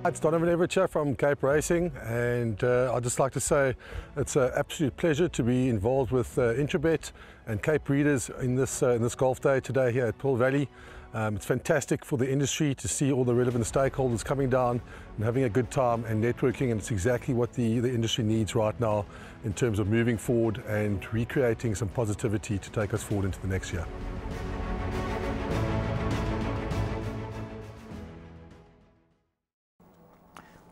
It's Donovan Everett from Cape Racing, and I'd just like to say it's an absolute pleasure to be involved with Intrabet and Cape Breeders in this golf day today here at Pearl Valley. It's fantastic for the industry to see all the relevant stakeholders coming down and having a good time and networking, and it's exactly what the industry needs right now in terms of moving forward and recreating some positivity to take us forward into the next year.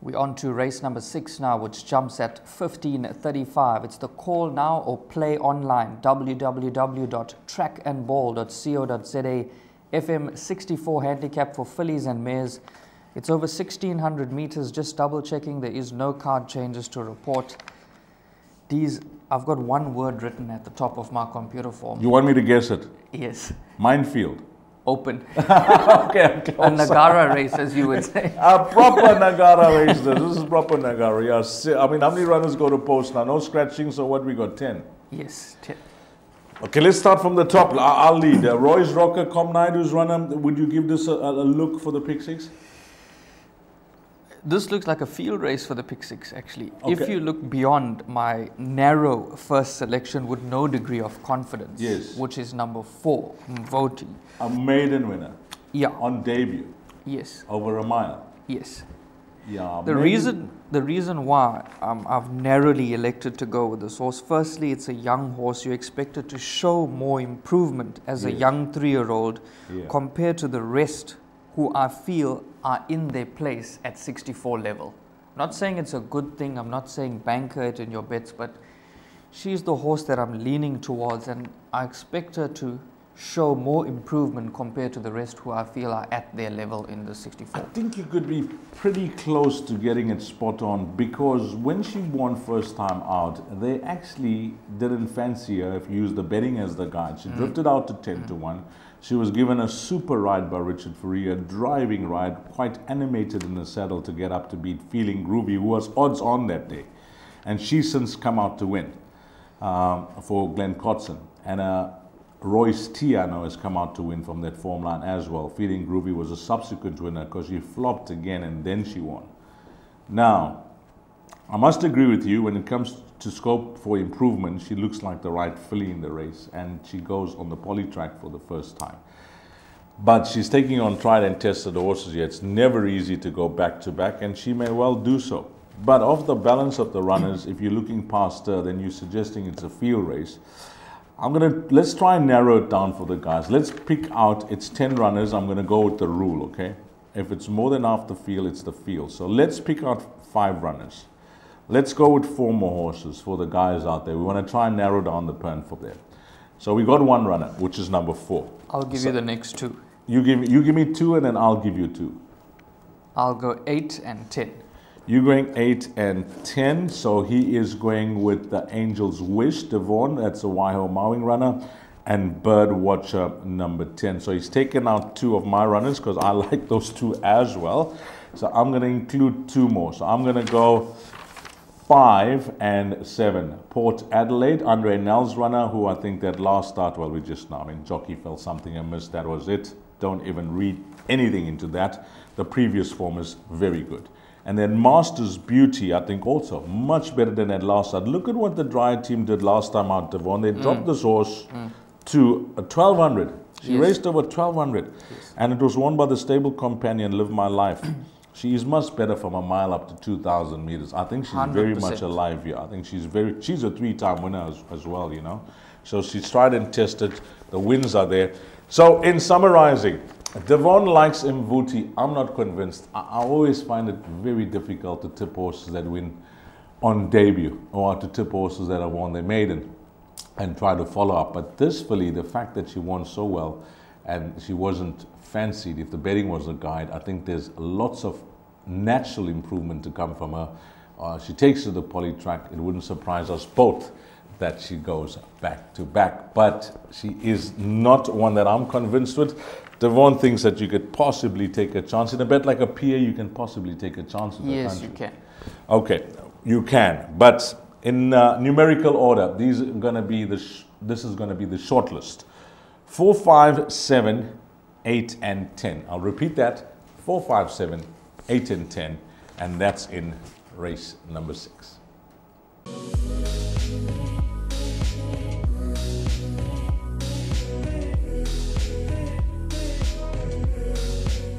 We're on to race number 6 now, which jumps at 15:35. It's the call now or play online, www.trackandball.co.za, FM 64 handicap for fillies and mares. It's over 1,600 meters, just double checking there is no card changes to report. I've got one word written at the top of my computer form. You want me to guess it? Yes. Minefield. Open. Okay, I'm close. A Nagara race, as you would say. A proper Nagara race. This is proper Nagara. Yes. I mean, how many runners go to post now? No scratching, so what we got? 10? Yes, 10. Okay, let's start from the top. I'll lead. Roy's Rocker, Com Naidu's runner. Would you give this a look for the pick 6? This looks like a field race for the pick 6, actually. Okay. If you look beyond my narrow first selection with no degree of confidence, yes, which is number 4, Mvoti. A maiden winner. Yeah. On debut. Yes. Over a mile. Yes. Yeah. The reason why I've narrowly elected to go with this horse, firstly, it's a young horse. You expect it to show more improvement as a young 3-year-old compared to the rest who I feel are in their place at 64 level. Not saying it's a good thing, I'm not saying banker it in your bets, but she's the horse that I'm leaning towards, and I expect her to show more improvement compared to the rest who I feel are at their level in the 64. I think you could be pretty close to getting it spot on, because when she won first time out, they actually didn't fancy her if you use the betting as the guide. She drifted out to 10 to 1. She was given a super ride by Richard Faria, driving ride, quite animated in the saddle to get up to beat Feeling Groovy, who was odds on that day. And she's since come out to win for Glenn Cotson. And Royce T, I know, has come out to win from that form line as well. Feeling Groovy was a subsequent winner because she flopped again and then she won. Now, I must agree with you, when it comes to scope for improvement, she looks like the right filly in the race, and she goes on the poly track for the first time. But she's taking on tried and tested horses here. It's never easy to go back to back, and she may well do so. But of the balance of the runners, if you're looking past her, then you're suggesting it's a field race. Let's try and narrow it down for the guys. Let's pick out, it's 10 runners. I'm gonna go with the rule, okay? If it's more than half the field, it's the field. So let's pick out 5 runners. Let's go with 4 more horses for the guys out there. We want to try and narrow down the pen for them. So we got 1 runner, which is number 4. I'll give you the next 2. You give me 2, and then I'll give you 2. I'll go 8 and 10. You're going 8 and 10. So he is going with the Angel's Wish, Devon. That's a Waiho Mowing runner. And Bird Watcher, number 10. So he's taken out 2 of my runners because I like those 2 as well. So I'm going to include 2 more. So I'm going to go 5 and 7. Port Adelaide, Andre Nell's runner, who I think that last start, well, we just know, I mean, jockey felt something amiss, that was it. Don't even read anything into that. The previous form is very good. And then Master's Beauty, I think also much better than that last start. Look at what the Dryer team did last time out, Devon. They dropped this horse to 1,200. She raced over 1,200. And it was won by the stable companion, Live My Life. She is much better from a mile up to 2,000 meters. I think she's 100%. Very much alive here. I think she's a 3-time winner as well, you know. So she's tried and tested. The wins are there. So in summarizing, Devon likes Mvuti. I'm not convinced. I always find it very difficult to tip horses that win on debut, or to tip horses that have won their maiden and try to follow up. But this filly, the fact that she won so well and she wasn't fancied, if the betting was a guide, I think there's lots of natural improvement to come from her. She takes to the poly track. It wouldn't surprise us both that she goes back to back, but she is not one that I'm convinced with. Devon thinks that you could possibly take a chance in a bet like a PA. You can possibly take a chance with yes, you can. Okay, you can, but in numerical order, these are going to be this is going to be the short list: 4, 5, 7, 8, and 10. I'll repeat that: 4, 5, 7, 8, and 10. and that's in race number 6.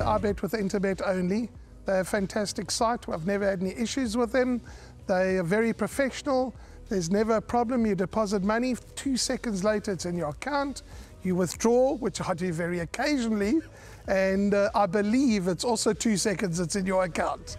I bet with Interbet only. They're a fantastic site. I've never had any issues with them. They are very professional. There's never a problem. You deposit money, 2 seconds later it's in your account. You withdraw, which I do very occasionally, and I believe it's also 2 seconds it's in your account.